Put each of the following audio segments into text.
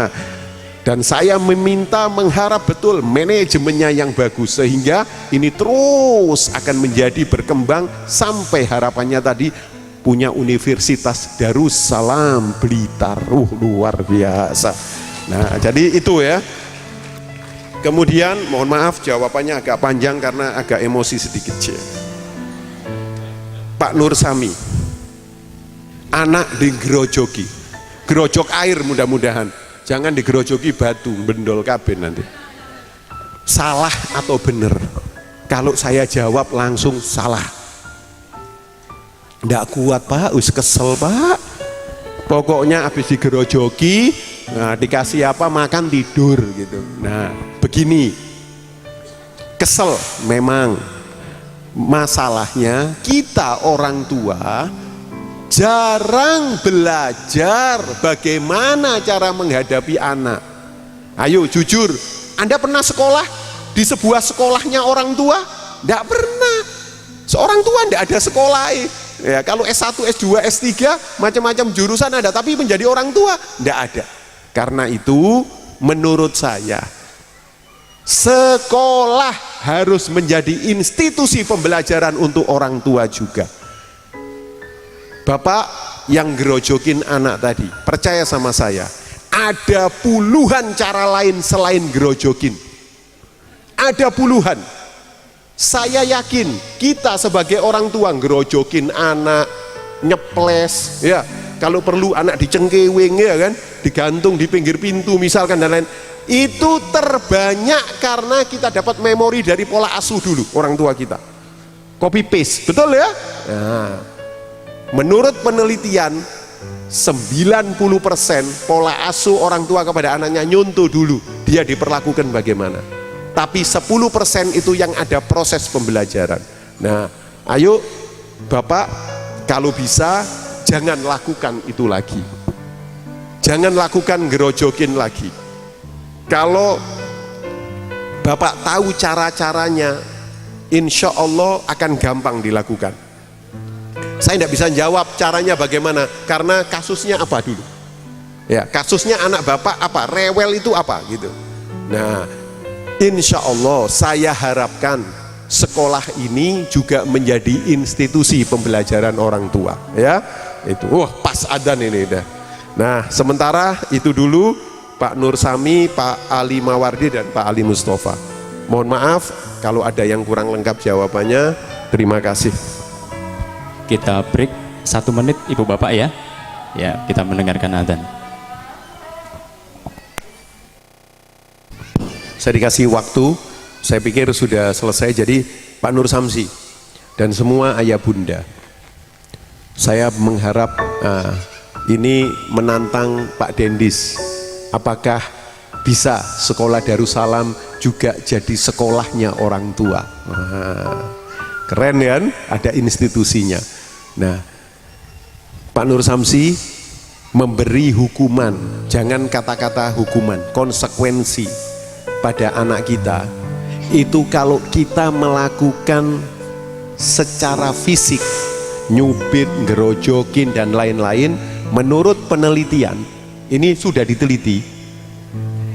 Nah, dan saya mengharap betul manajemennya yang bagus sehingga ini terus akan menjadi berkembang sampai harapannya tadi punya Universitas Darussalam Blitar. Luar biasa. Nah, jadi itu ya. Kemudian mohon maaf jawabannya agak panjang karena agak emosi sedikit. Pak Nur Sami, anak digerojoki, gerojok air mudah-mudahan, jangan digerojoki batu, bendol kabin nanti. Salah atau benar? Kalau saya jawab langsung salah. Nggak kuat Pak, kesel Pak. Pokoknya habis digerojoki, nah, dikasih apa makan tidur gitu. Nah begini, kesel memang. Masalahnya kita orang tua jarang belajar bagaimana cara menghadapi anak. Ayo jujur, Anda pernah sekolah di sebuah sekolahnya orang tua? Tidak pernah. Seorang tua tidak ada sekolah. Ya, kalau S1, S2, S3 macam-macam jurusan ada, tapi menjadi orang tua tidak ada. Karena itu menurut saya sekolah harus menjadi institusi pembelajaran untuk orang tua juga. Bapak yang gerojokin anak tadi, percaya sama saya, ada puluhan cara lain selain gerojokin. Ada puluhan. Saya yakin kita sebagai orang tua gerojokin anak, nyeples, ya, kalau perlu anak dicengkewing, ya kan, digantung di pinggir pintu misalkan dan lain. Itu terbanyak karena kita dapat memori dari pola asuh dulu orang tua kita, copy paste, betul ya? Nah, menurut penelitian 90% pola asuh orang tua kepada anaknya nyuntuh dulu, dia diperlakukan bagaimana. Tapi 10% itu yang ada proses pembelajaran. Nah, ayo Bapak kalau bisa jangan lakukan itu lagi. Jangan lakukan gerojokin lagi. Kalau Bapak tahu cara-caranya, insya Allah akan gampang dilakukan. Saya tidak bisa jawab caranya bagaimana, karena kasusnya apa dulu. Ya, kasusnya anak Bapak apa, rewel itu apa gitu. Nah, insya Allah saya harapkan sekolah ini juga menjadi institusi pembelajaran orang tua. Ya, itu. Wah, pas adzan ini dah. Nah, sementara itu dulu. Pak Nur Sami, Pak Ali Mawardi, dan Pak Ali Mustafa. Mohon maaf kalau ada yang kurang lengkap jawabannya. Terima kasih. Kita break 1 menit Ibu Bapak ya. Ya, kita mendengarkan adzan. Saya dikasih waktu, saya pikir sudah selesai. Jadi Pak Nur Samsi dan semua ayah bunda, saya mengharap ini menantang Pak Dendis. Apakah bisa sekolah Darussalam juga jadi sekolahnya orang tua? Nah, keren kan? Ada institusinya. Nah, Pak Nur Samsi memberi hukuman, jangan kata-kata hukuman, konsekuensi pada anak kita. Itu kalau kita melakukan secara fisik, nyubit, ngerojokin dan lain-lain, menurut penelitian, ini sudah diteliti,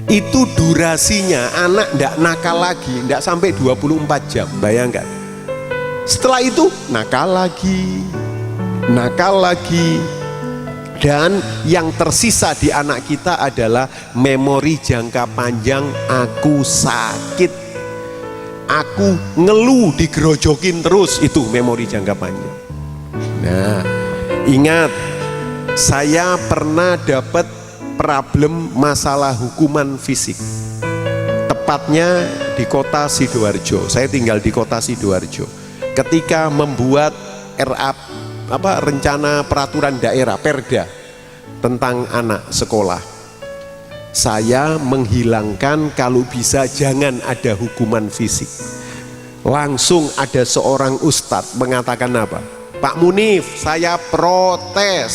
itu durasinya anak tidak nakal lagi, tidak sampai 24 jam, bayangkan. Setelah itu nakal lagi, dan yang tersisa di anak kita adalah memori jangka panjang. Aku sakit, aku ngeluh, digerojokin terus, itu memori jangka panjang. Nah, ingat, saya pernah dapat problem masalah hukuman fisik, tepatnya di kota Sidoarjo. Saya tinggal di kota Sidoarjo. Ketika membuat rencana peraturan daerah Perda tentang anak sekolah, saya menghilangkan kalau bisa jangan ada hukuman fisik. Langsung ada seorang ustadz mengatakan apa? Pak Munif, saya protes.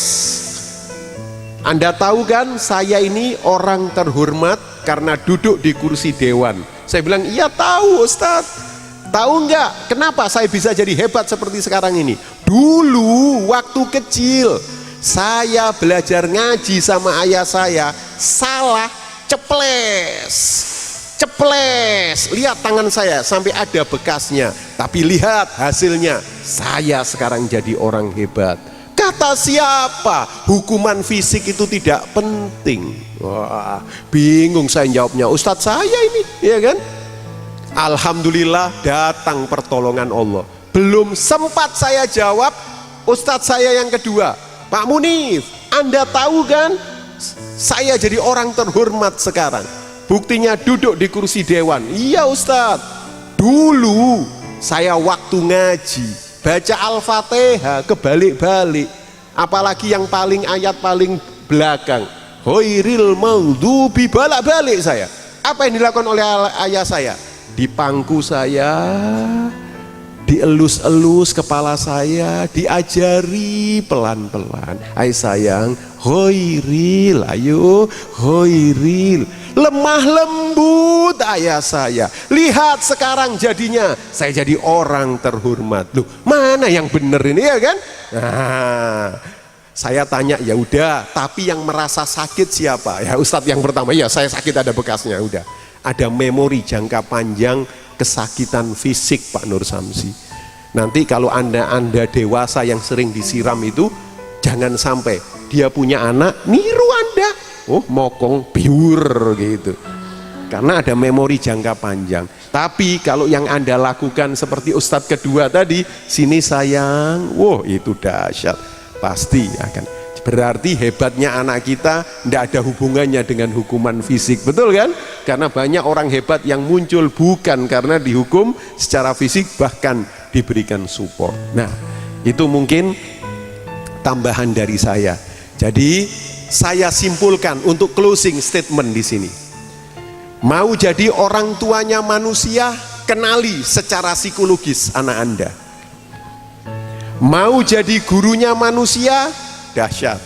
Anda tahu kan saya ini orang terhormat karena duduk di kursi dewan. Saya bilang, iya tahu Ustadz. Tahu nggak kenapa saya bisa jadi hebat seperti sekarang ini? Dulu waktu kecil saya belajar ngaji sama ayah saya, salah ceples, ceples. Lihat tangan saya sampai ada bekasnya, tapi lihat hasilnya, saya sekarang jadi orang hebat. Kata siapa? Hukuman fisik itu tidak penting. Wah, bingung saya jawabnya, Ustadz saya ini, ya kan? Alhamdulillah datang pertolongan Allah. Belum sempat saya jawab, Ustadz saya yang kedua, Pak Munif, Anda tahu kan, saya jadi orang terhormat sekarang. Buktinya duduk di kursi dewan. Iya Ustadz, dulu saya waktu ngaji baca Al-Fatihah kebalik-balik, apalagi yang paling ayat paling belakang, Ghairil maghdubi, balak-balik saya. Apa yang dilakukan oleh ayah saya? Di pangku saya, dielus-elus kepala saya, diajari pelan-pelan. Hai sayang, Ghairil, ayo Ghairil. Lemah lembut ayah saya. Lihat sekarang jadinya, saya jadi orang terhormat. Loh, mana yang benar ini, ya kan? Nah, saya tanya, ya udah, tapi yang merasa sakit siapa? Ya Ustadz yang pertama, ya saya sakit, ada bekasnya, udah. Ada memori jangka panjang kesakitan fisik Pak Nur Samsi. Nanti kalau anda dewasa yang sering disiram itu, jangan sampai dia punya anak niru anda, oh mokong biur gitu, karena ada memori jangka panjang. Tapi kalau yang anda lakukan seperti Ustadz kedua tadi, sini sayang, wow itu dahsyat, pasti akan. Berarti hebatnya anak kita tidak ada hubungannya dengan hukuman fisik, betul kan? Karena banyak orang hebat yang muncul bukan karena dihukum secara fisik, bahkan diberikan support. Nah, itu mungkin tambahan dari saya. Jadi saya simpulkan untuk closing statement di sini. Mau jadi orang tuanya manusia, kenali secara psikologis anak Anda. Mau jadi gurunya manusia, dahsyat.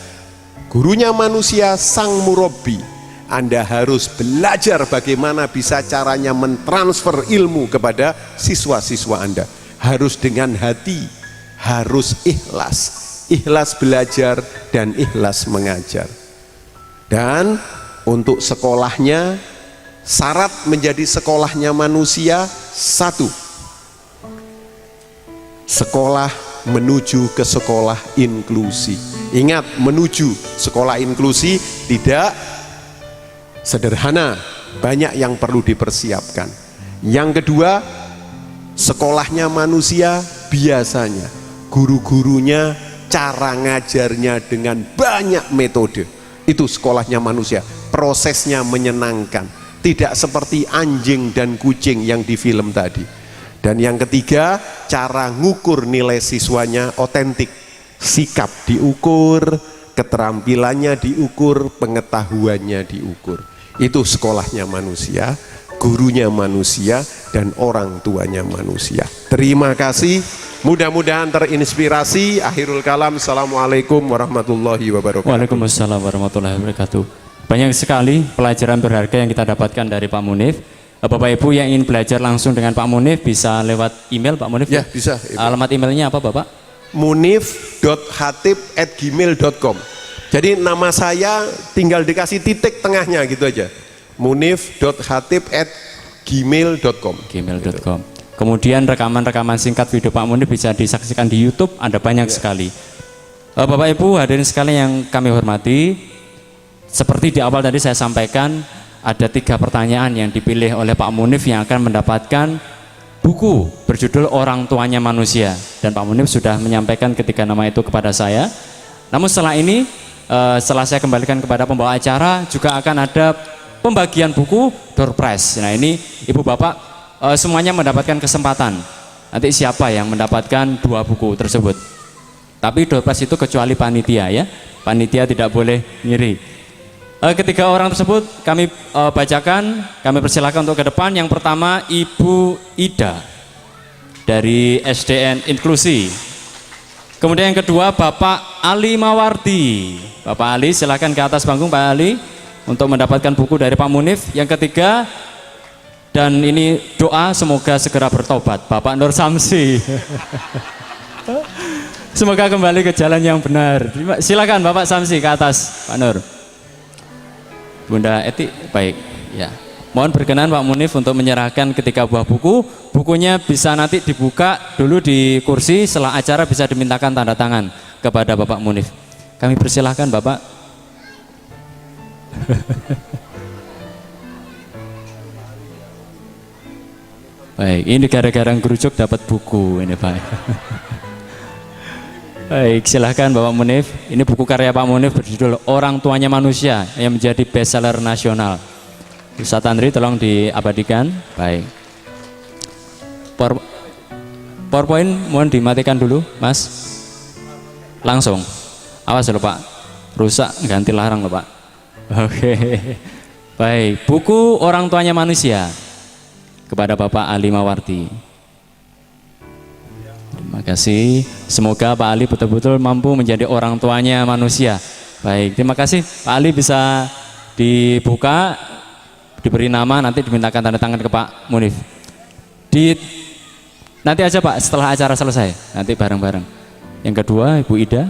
Gurunya manusia sang murabbi. Anda harus belajar bagaimana bisa caranya mentransfer ilmu kepada siswa-siswa Anda. Harus dengan hati, harus ikhlas. Ikhlas belajar dan ikhlas mengajar. Dan untuk sekolahnya, syarat menjadi sekolahnya manusia, satu, sekolah menuju ke sekolah inklusi. Ingat, menuju sekolah inklusi tidak sederhana, banyak yang perlu dipersiapkan. Yang kedua, sekolahnya manusia biasanya guru-gurunya cara ngajarnya dengan banyak metode. Itu sekolahnya manusia, prosesnya menyenangkan, tidak seperti anjing dan kucing yang di film tadi. Dan yang ketiga, cara ngukur nilai siswanya otentik. Sikap diukur, keterampilannya diukur, pengetahuannya diukur. Itu sekolahnya manusia, gurunya manusia, dan orang tuanya manusia. Terima kasih, mudah-mudahan terinspirasi. Akhirul kalam, assalamualaikum warahmatullahi wabarakatuh. Waalaikumsalam warahmatullahi wabarakatuh. Banyak sekali pelajaran berharga yang kita dapatkan dari Pak Munif. Bapak Ibu yang ingin belajar langsung dengan Pak Munif bisa lewat email Pak Munif. Ya, bisa. Alamat emailnya apa Bapak? munif.khatib@gmail.com. Jadi nama saya tinggal dikasih titik tengahnya gitu aja. munif.khatib@gmail.com. gmail.com. Kemudian rekaman-rekaman singkat video Pak Munif bisa disaksikan di YouTube, ada banyak sekali. Bapak Ibu hadirin sekalian yang kami hormati, seperti di awal tadi saya sampaikan, ada 3 pertanyaan yang dipilih oleh Pak Munif yang akan mendapatkan buku berjudul Orang Tuanya Manusia, dan Pak Munif sudah menyampaikan ketiga nama itu kepada saya. Namun setelah ini, setelah saya kembalikan kepada pembawa acara, juga akan ada pembagian buku door prize. Nah ini Ibu Bapak semuanya mendapatkan kesempatan. Nanti siapa yang mendapatkan 2 buku tersebut. Tapi door prize itu kecuali panitia ya, panitia tidak boleh ngiri. Ketiga orang tersebut kami bacakan, kami persilakan untuk ke depan. Yang pertama Ibu Ida dari SDN Inklusi. Kemudian yang kedua Bapak Ali Mawardi. Bapak Ali silakan ke atas panggung Pak Ali untuk mendapatkan buku dari Pak Munif. Yang ketiga, dan ini doa semoga segera bertobat, Bapak Nur Samsi. Semoga kembali ke jalan yang benar. Silakan Bapak Samsi ke atas Pak Nur. Bunda Eti, baik. Ya. Mohon berkenan Pak Munif untuk menyerahkan ketiga buah buku. Bukunya bisa nanti dibuka dulu di kursi, setelah acara bisa dimintakan tanda tangan kepada Bapak Munif. Kami persilahkan Bapak. Baik, ini gara-gara ngerucuk dapat buku ini Pak. Baik, silahkan Bapak Munif. Ini buku karya Pak Munif berjudul Orang Tuanya Manusia yang menjadi bestseller nasional. Ustadz Andri tolong diabadikan. Baik. PowerPoint mohon dimatikan dulu, Mas. Langsung. Awas loh Pak. Rusak ganti larang loh Pak. Oke. Baik, buku Orang Tuanya Manusia kepada Bapak Ali Mawarti. Terima kasih. Semoga Pak Ali betul-betul mampu menjadi orang tuanya manusia. Baik, terima kasih Pak Ali, bisa dibuka, diberi nama, nanti dimintakan tanda tangan ke Pak Munif. Nanti aja Pak, setelah acara selesai, nanti bareng-bareng. Yang kedua, Ibu Ida.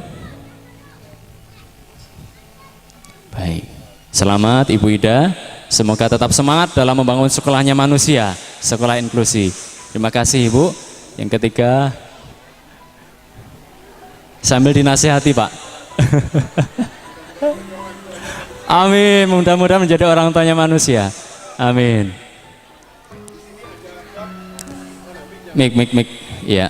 Baik, selamat Ibu Ida. Semoga tetap semangat dalam membangun sekolahnya manusia, sekolah inklusi. Terima kasih Ibu. Yang ketiga, sambil dinasihati Pak. Amin, mudah-mudahan menjadi orang tuanya manusia. Amin. Mik, ya,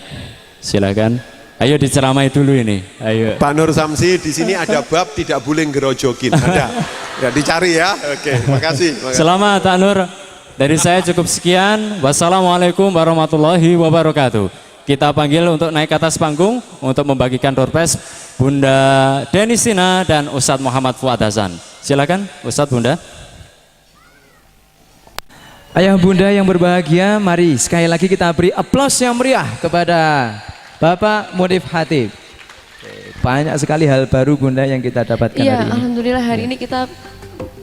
silakan. Ayo diceramai dulu ini. Ayo. Pak Nur Samsi, di sini ada bab tidak boleh ngerojokin. Ada. Ya dicari ya. Oke, makasih. Selamat Pak Nur. Dari saya cukup sekian. Wassalamualaikum warahmatullahi wabarakatuh. Kita panggil untuk naik ke atas panggung untuk membagikan door prize Bunda Denisina dan Ustadz Muhammad Fuad Hasan. Silakan Ustadz, Bunda. Ayah bunda yang berbahagia, mari sekali lagi kita beri aplaus yang meriah kepada Bapak Munif Hatib. Banyak sekali hal baru bunda yang kita dapatkan hari ini. Alhamdulillah hari ini kita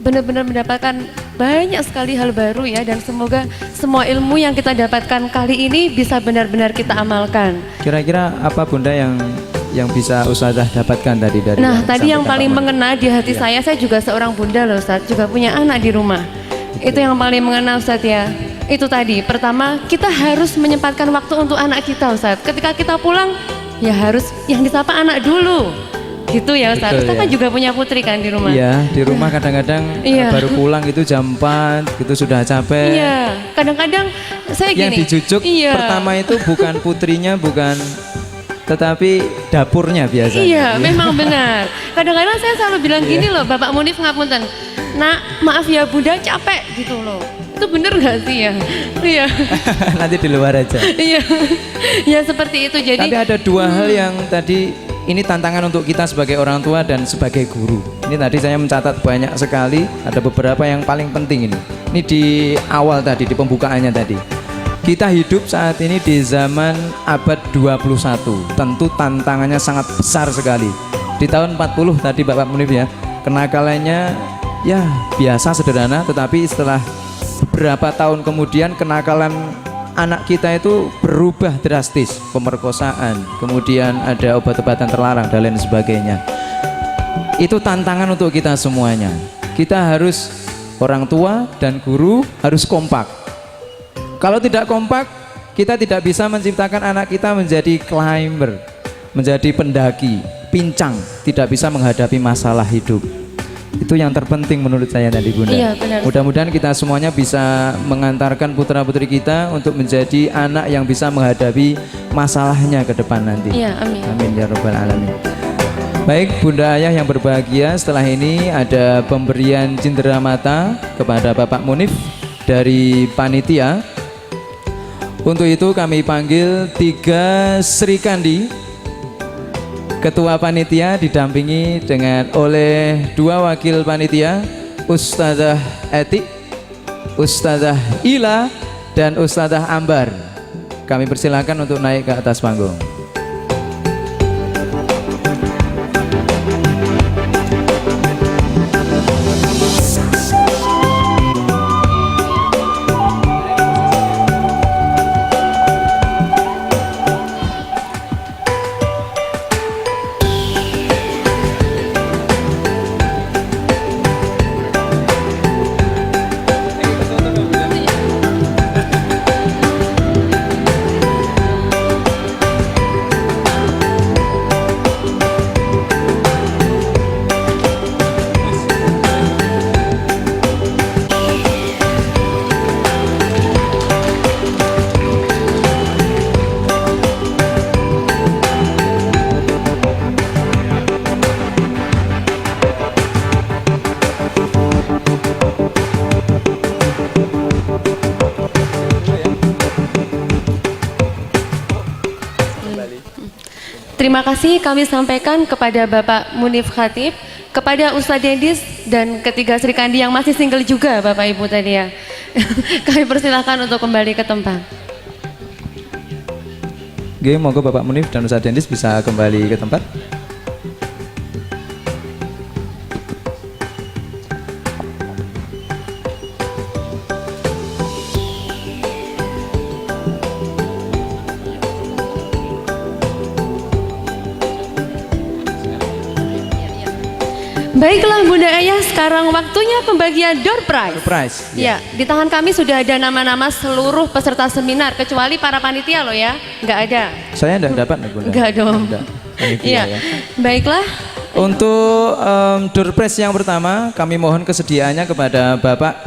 benar-benar mendapatkan banyak sekali hal baru ya, dan semoga semua ilmu yang kita dapatkan kali ini bisa benar-benar kita amalkan. Kira-kira apa bunda yang bisa Ustazah dapatkan tadi dari? Nah tadi yang paling mengena di hati saya juga seorang bunda loh Ustaz, juga punya anak di rumah. Itu yang paling mengena Ustaz ya. Itu tadi, pertama kita harus menyempatkan waktu untuk anak kita Ustaz. Ketika kita pulang ya harus yang disapa anak dulu. Gitu ya Ustaz. Kita kan juga punya putri kan di rumah. Iya, di rumah kadang-kadang baru pulang itu jam 4 gitu sudah capek. Iya, kadang-kadang saya gini. Yang dijujuk pertama itu bukan putrinya, bukan, tetapi dapurnya biasanya. Iya, memang benar. Kadang-kadang saya selalu bilang gini loh, Bapak Munif ngapunten. Nak, maaf ya bunda capek gitu loh. Itu bener gak sih ya? Iya. Nanti di luar aja. Iya. Ya seperti itu. Jadi tapi ada dua hal yang tadi ini tantangan untuk kita sebagai orang tua dan sebagai guru. Ini tadi saya mencatat banyak sekali, ada beberapa yang paling penting ini. Ini di awal tadi, di pembukaannya tadi. Kita hidup saat ini di zaman abad 21. Tentu tantangannya sangat besar sekali. Di tahun 40 tadi Bapak Munif ya, kenakalannya ya biasa sederhana, tetapi setelah beberapa tahun kemudian kenakalan anak kita itu berubah drastis, pemerkosaan, kemudian ada obat-obatan terlarang dan lain sebagainya. Itu tantangan untuk kita semuanya. Kita harus, orang tua dan guru harus kompak. Kalau tidak kompak, kita tidak bisa menciptakan anak kita menjadi climber, menjadi pendaki, pincang, tidak bisa menghadapi masalah hidup. Itu yang terpenting menurut saya tadi bunda. Iya, benar. Mudah-mudahan kita semuanya bisa mengantarkan putra-putri kita untuk menjadi anak yang bisa menghadapi masalahnya ke depan nanti. Iya, amin. Amin ya rabbal alamin. Baik bunda ayah yang berbahagia, setelah ini ada pemberian cindera mata kepada Bapak Munif dari panitia. Untuk itu kami panggil 3 Sri Kandi, Ketua Panitia didampingi oleh 2 Wakil Panitia, Ustazah Eti, Ustazah Ila, dan Ustazah Ambar. Kami persilakan untuk naik ke atas panggung. terima kasih kami sampaikan kepada Bapak Munif Khatib, kepada Ustadz Dendis, dan ketiga Sri Kandi yang masih single juga Bapak Ibu tadi ya. Kami persilahkan untuk kembali ke tempat. Oke, monggo Bapak Munif dan Ustadz Dendis bisa kembali ke tempat. Baiklah Bunda Ayah, sekarang waktunya pembagian door prize. Surprise. Ya, di tangan kami sudah ada nama-nama seluruh peserta seminar, kecuali para panitia loh ya, nggak ada. Saya enggak dapat nih Bunda. Nggak dong. Enggak. Panitia Iya, ya. baiklah. Untuk door prize yang pertama, kami mohon kesediaannya kepada Bapak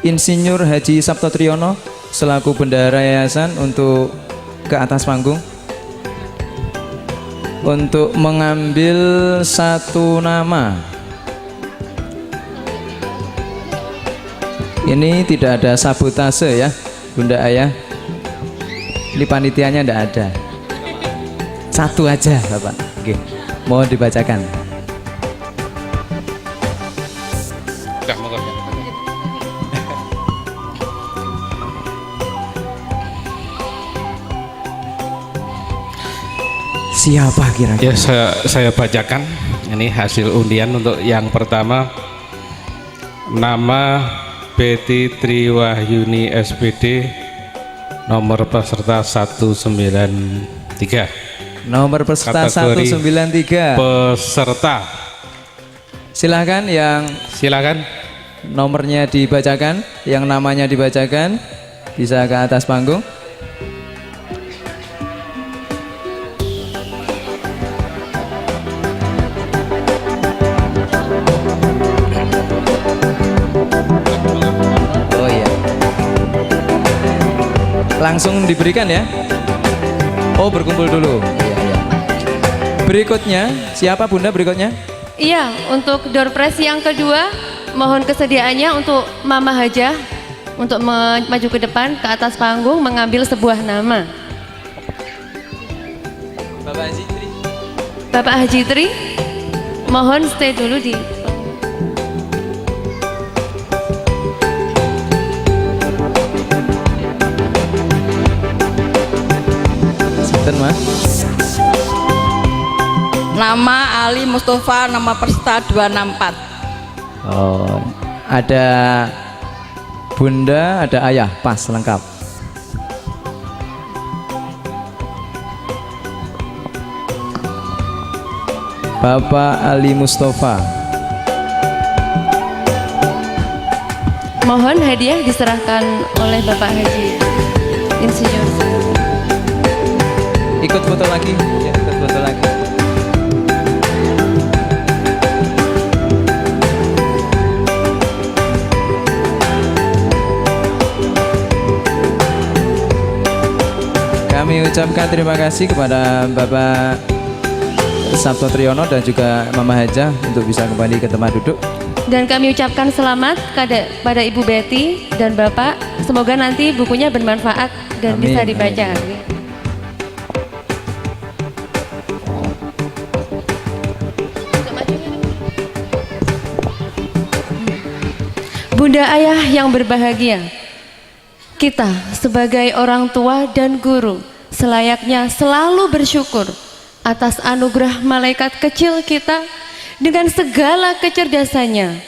Insinyur Haji Sabto Triyono selaku bendahara yayasan untuk ke atas panggung untuk mengambil satu nama. Ini tidak ada sabotase ya Bunda Ayah. Ini panitianya tidak ada. Satu aja Bapak. Oke, mohon dibacakan. Siapa kira-kira? Ya, saya bacakan. Ini hasil undian untuk yang pertama. Nama Betty Triwahyuni SPD, nomor peserta 193. Nomor peserta Kategori 193. Peserta. Silahkan yang Silakan. nomornya dibacakan, yang namanya dibacakan, bisa ke atas panggung. Oh iya. Langsung diberikan ya. Oh, berkumpul dulu. Iya, iya. Berikutnya, siapa Bunda berikutnya? Iya, untuk door prize yang kedua, mohon kesediaannya untuk Mama Hajah untuk maju ke depan ke atas panggung mengambil sebuah nama. Bapak Haji Tri. Bapak Haji Tri, mohon stay dulu di. Sinten, Mas? Nama Ali Mustafa, nama peserta 264. Oh, ada Bunda, ada Ayah, pas lengkap. Bapak Ali Mustafa. Mohon hadiah diserahkan oleh Bapak Haji Insinyur. Ikut foto lagi, ya, ikut foto lagi. Kami ucapkan terima kasih kepada Bapak Sabto Triyono dan juga Mama Hajah untuk bisa kembali ke tempat duduk. Dan kami ucapkan selamat pada Ibu Betty dan Bapak. Semoga nanti bukunya bermanfaat dan Amin, bisa dibaca. amin. Bunda Ayah yang berbahagia, kita sebagai orang tua dan guru selayaknya selalu bersyukur atas anugerah malaikat kecil kita dengan segala kecerdasannya.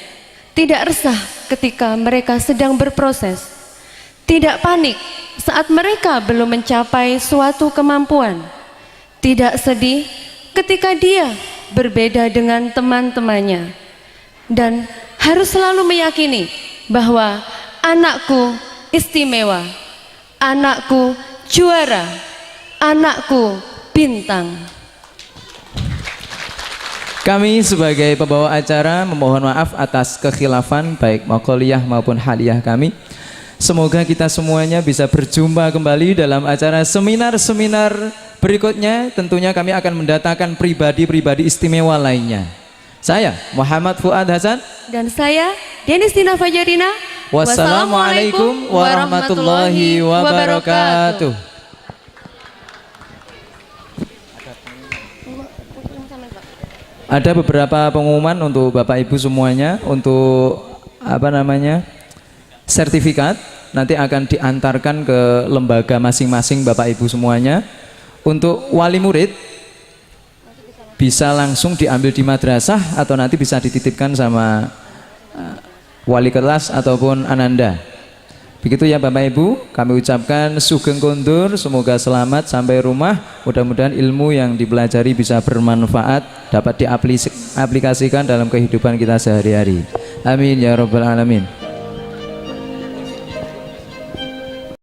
Tidak resah ketika mereka sedang berproses, tidak panik saat mereka belum mencapai suatu kemampuan, tidak sedih ketika dia berbeda dengan teman-temannya, dan harus selalu meyakini bahwa anakku istimewa, anakku juara, anakku bintang. Kami sebagai pembawa acara memohon maaf atas kekhilafan baik makoliyah maupun haliyah kami. Semoga kita semuanya bisa berjumpa kembali dalam acara seminar-seminar berikutnya. Tentunya kami akan mendatangkan pribadi-pribadi istimewa lainnya. Saya Muhammad Fuad Hasan Dan saya Denis Dina Fajarina. Wassalamualaikum warahmatullahi wabarakatuh. Ada beberapa pengumuman untuk Bapak Ibu semuanya untuk sertifikat nanti akan diantarkan ke lembaga masing-masing Bapak Ibu semuanya. Untuk wali murid bisa langsung diambil di madrasah atau nanti bisa dititipkan sama wali kelas ataupun ananda. Begitu ya Bapak Ibu, kami ucapkan sugeng kondur, semoga selamat sampai rumah. Mudah-mudahan ilmu yang dipelajari bisa bermanfaat, dapat diaplikasikan dalam kehidupan kita sehari-hari. Amin ya rabbal alamin.